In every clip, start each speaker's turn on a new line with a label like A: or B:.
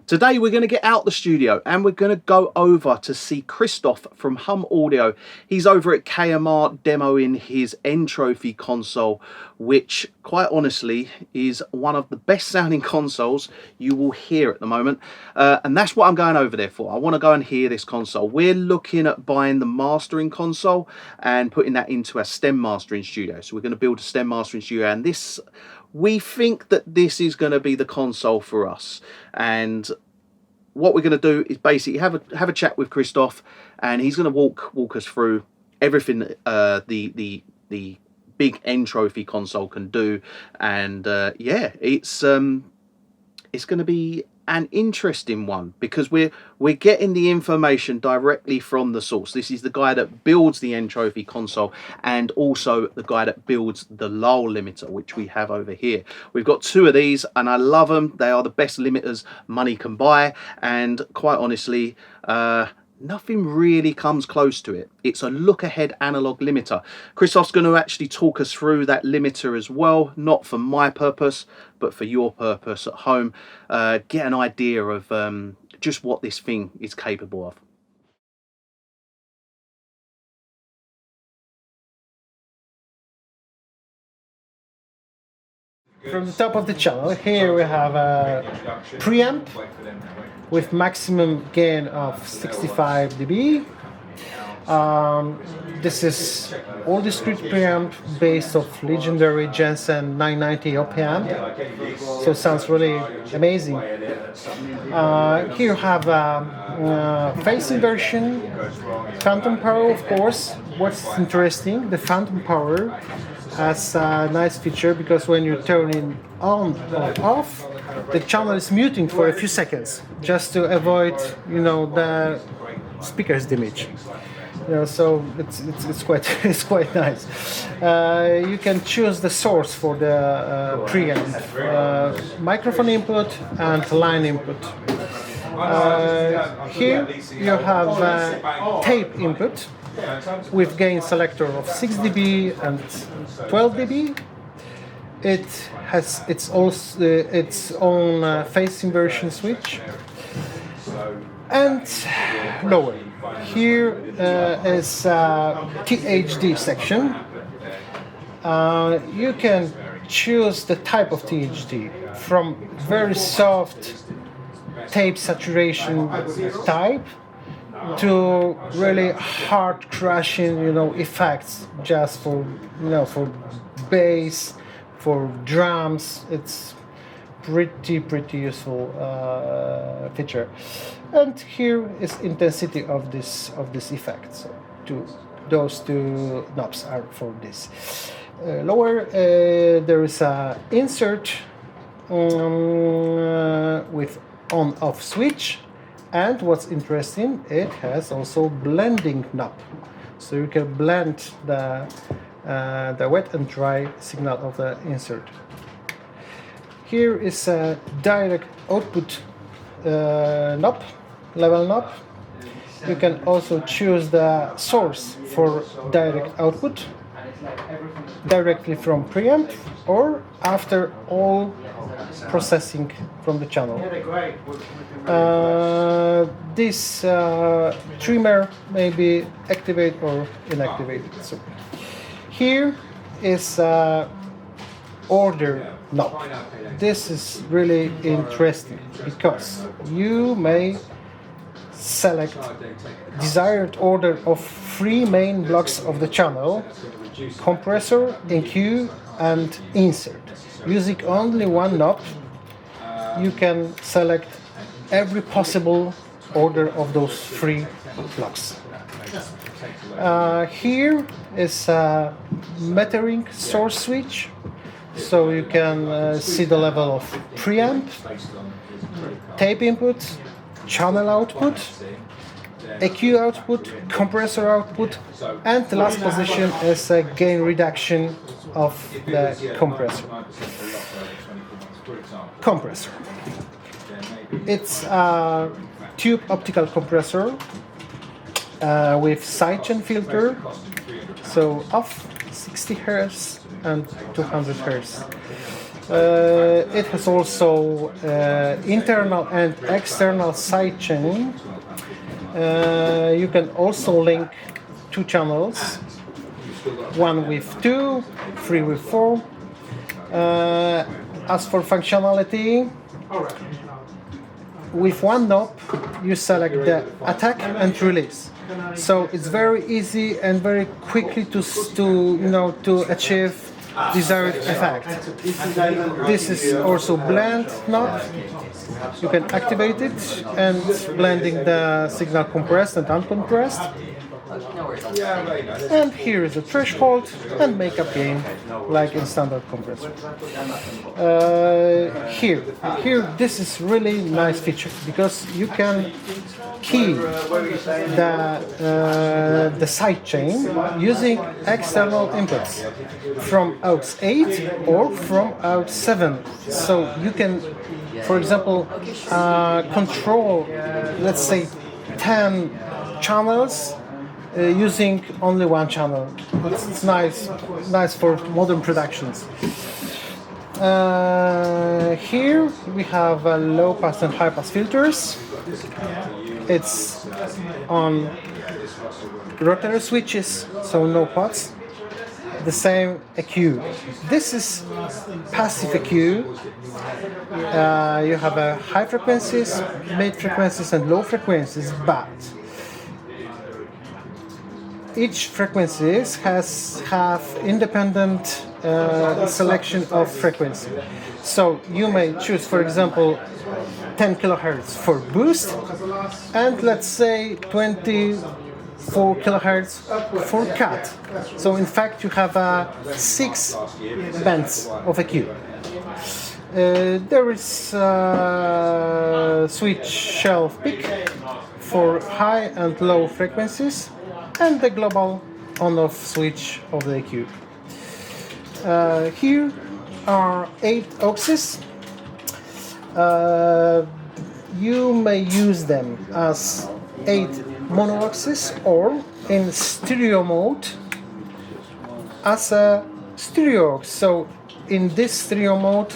A: Today we're going to get out the studio and we're going to go over to see Krzysztof from Hum Audio. He's over at KMR demoing his Entropy console, which quite honestly is one of the best sounding consoles you will hear at the moment. And that's what I'm going over there for. I want to go and hear this console. We're looking at buying the mastering console and putting that into a stem mastering studio. So we're going to build a stem mastering studio, and we think that this is going to be the console for us. And what we're going to do is basically have a chat with Krzysztof, and he's going to walk us through everything that the big Entropy console can do. And yeah, it's going to be an interesting one because we're getting the information directly from the source. This is the guy that builds the Entropy console and also the guy that builds the LAAL limiter, which we have over here. We've got two of these and I love them. They are the best limiters money can buy, and quite honestly nothing really comes close to it. It's a look ahead analog limiter. Krzysztof's going to actually talk us through that limiter as well, not for my purpose but for your purpose at home. Get an idea of just what this thing is capable of.
B: From the top of the channel, here we have a preamp with maximum gain of 65 dB. This is all discrete preamp based of legendary Jensen 990 op amp, so it sounds really amazing. Here you have phase inversion, phantom power, of course. What's interesting, the phantom power has a nice feature because when you turn it on or off, the channel is muting for a few seconds just to avoid, the speaker's damage. So it's quite nice. You can choose the source for the preamp, microphone input and line input. Here you have tape input with gain selector of 6 dB and 12 dB. It has its own phase inversion switch. And lower. Here is THD section. You can choose the type of THD from very soft tape saturation type to really hard crushing, effects just for bass, for drums. It's pretty useful feature. And here is intensity of this effect. So those two knobs are for this. Lower there is a insert with on-off switch, and what's interesting, it has also blending knob, so you can blend the wet and dry signal of the insert. Here is a direct output knob, level knob. You can also choose the source for direct output directly from preamp or after all processing from the channel. This trimmer may be activated or inactivated. So here is order knob. This is really interesting because you may select desired order of 3 main blocks of the channel: compressor, EQ and insert. Using only one knob, you can select every possible order of those 3 blocks. Here is a metering source switch, so you can see the level of preamp, tape input, channel output, EQ output, compressor output, and the last position is a gain reduction of the compressor. It's a tube optical compressor with sidechain filter, so off 60 Hz and 200 Hz. It has also internal and external sidechain. You can also link two channels, one with two, three with four. As for functionality, with one knob you select the attack and release. So it's very easy and very quickly to achieve desired effect. This is also blend knob. You can activate it and blending the signal compressed and uncompressed. And here is the threshold and makeup gain like in standard compressor. Here, this is really nice feature because you can key the sidechain using external inputs from aux 8 or from aux 7. So you can, for example, control, let's say, 10 channels using only one channel. It's nice for modern productions. Here we have low pass and high pass filters. It's on rotary switches, so no pots. The same EQ. This is passive EQ. You have high frequencies, mid frequencies, and low frequencies, but each frequencies have independent selection of frequency. So you may choose, for example, 10 kilohertz for boost, and let's say 24 kilohertz for cut. So in fact, you have 6 bands of EQ. There is switch shelf pick for high and low frequencies, and the global on-off switch of the EQ. Here are 8 auxes. You may use them as 8 mono auxes or in stereo mode as a stereo aux. So in this stereo mode,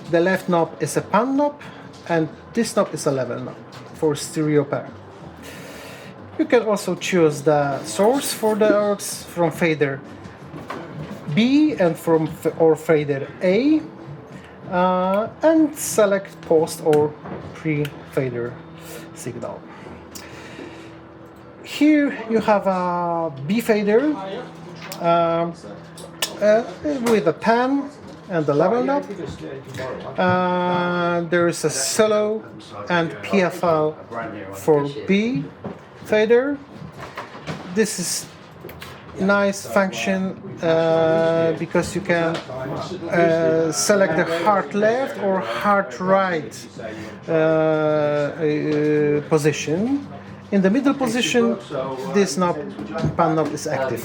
B: the left knob is a pan knob and this knob is a level knob for stereo pair. You can also choose the source for the aux from fader B and or fader A, and select post or pre-fader signal. Here you have a B fader with a pan and the level knob. There is a solo and PFL for B fader. This is nice function because you can select the hard left or hard right position. In the middle position, this knob, pan knob, is active.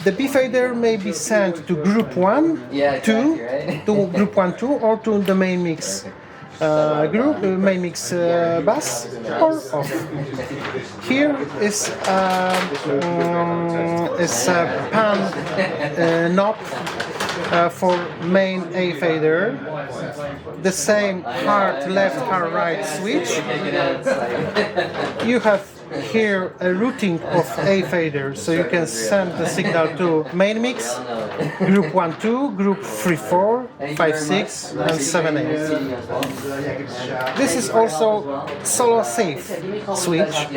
B: The B fader may be sent to group 1, 2, to group 1, 2, or to the main mix group, main mix bus, or off. Here is a pan knob for main A fader. The same hard left, hard right switch. You have here a routing of A fader, so you can send the signal to main mix, group 1, 2, group 3, 4, 5, 6, and 7, 8. This is also solo safe switch.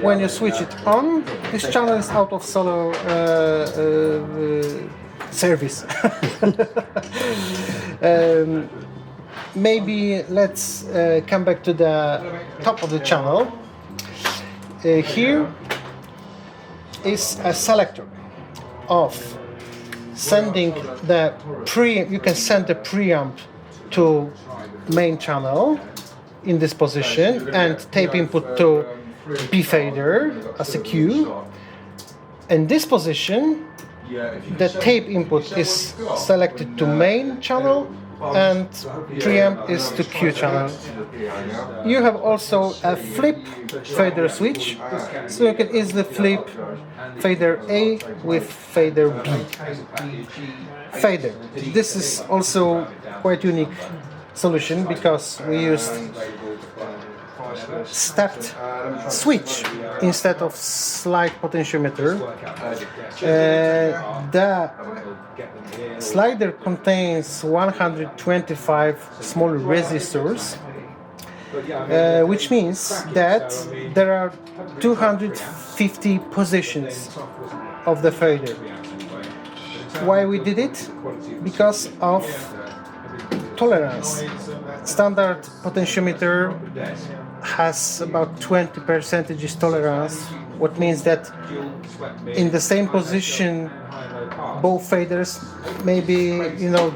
B: When you switch it on, this channel is out of solo service. Maybe let's come back to the top of the channel. Here is a selector of sending the you can send the preamp to main channel in this position and tape input to B fader as a Q. In this position, the tape input is selected to main channel and preamp is to Q channel. You have also a flip fader switch, so you can easily flip fader A with fader B. Fader. This is also quite unique solution because we used stepped switch instead of slide potentiometer. The slider contains 125 small resistors, which means that there are 250 positions of the fader. Why we did it? Because of tolerance. Standard potentiometer has about 20% tolerance, what means that in the same position both faders may be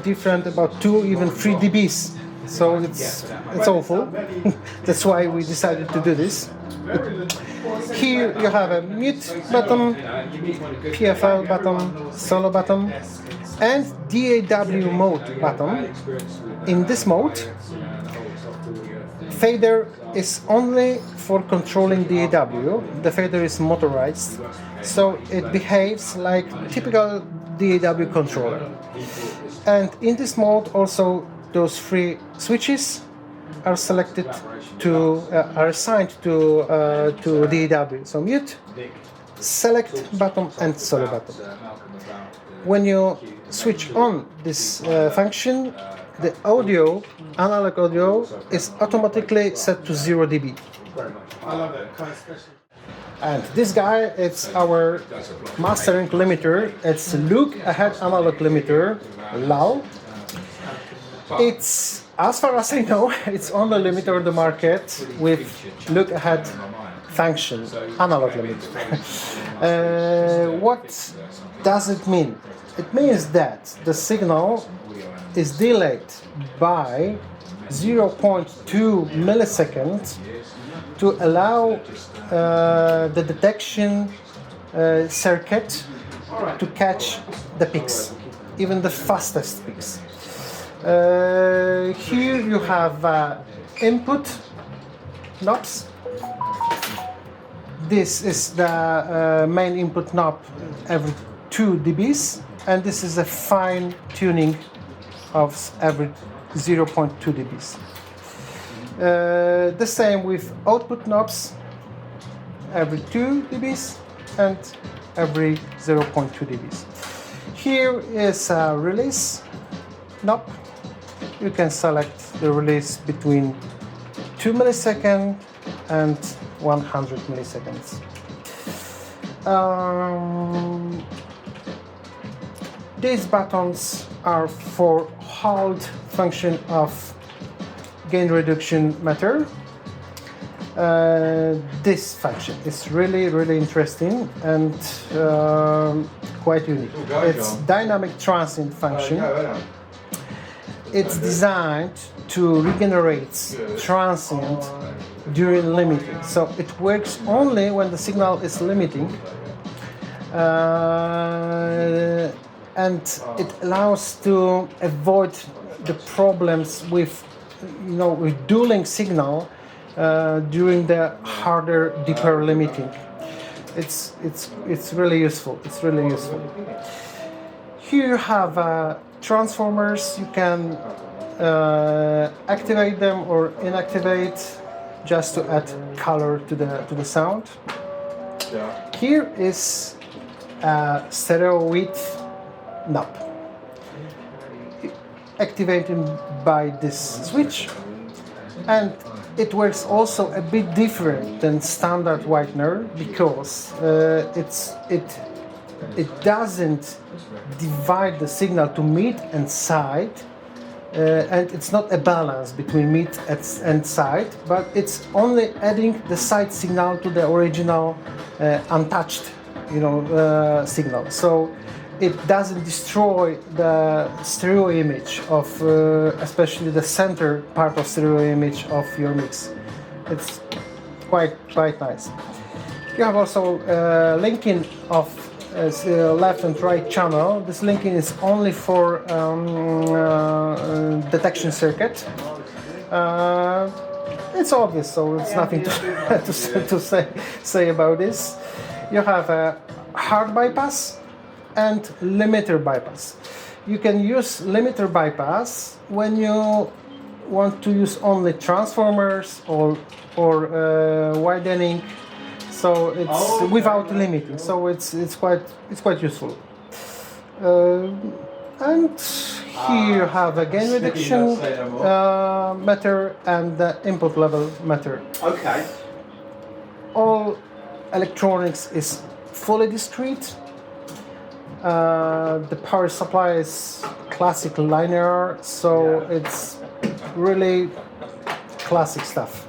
B: different about 2 even 3 dBs, so it's awful. That's why we decided to do this. Here you have a mute button, PFL button, solo button, and DAW mode button. In this mode, fader is only for controlling DAW. The fader is motorized, so it behaves like typical DAW controller. And in this mode, also those 3 switches are selected are assigned to DAW. So mute, select button, and solo button. When you switch on this function, the audio, analog audio, is automatically set to 0 dB. And this guy, it's our mastering limiter. It's look ahead analog limiter, LAAL. It's, as far as I know, it's only limiter on the market with look ahead function, analog limiter. What does it mean? It means that the signal is delayed by 0.2 milliseconds to allow the detection circuit to catch the peaks, even the fastest peaks. Here you have input knobs. This is the main input knob every 2 dBs, and this is a fine tuning of every 0.2 dBs. The same with output knobs, every 2 dBs and every 0.2 dBs. Here is a release knob. You can select the release between 2 milliseconds and 100 milliseconds. These buttons are for hold function of gain reduction meter. This function is really interesting and quite unique. It's dynamic transient function. It's designed to regenerate transient during limiting. So it works only when the signal is limiting. And it allows to avoid the problems with dueling signal during the harder, deeper limiting. It's really useful. It's really useful. Here you have transformers. You can activate them or inactivate just to add color to the sound. Here is a stereo width knob, activated by this switch, and it works also a bit different than standard whitener because it doesn't divide the signal to mid and side, and it's not a balance between mid and side, but it's only adding the side signal to the original untouched signal. So it doesn't destroy the stereo image of, especially the center part of stereo image of your mix. It's quite nice. You have also linking of as left and right channel. This linking is only for detection circuit. It's obvious, so it's nothing to say about this. You have a hard bypass and limiter bypass. You can use limiter bypass when you want to use only transformers or widening, so it's without limiting. So it's quite useful. And here you have a gain reduction meter and the input level meter.
A: Okay.
B: All electronics is fully discrete. The power supply is classic linear, so it's really classic stuff.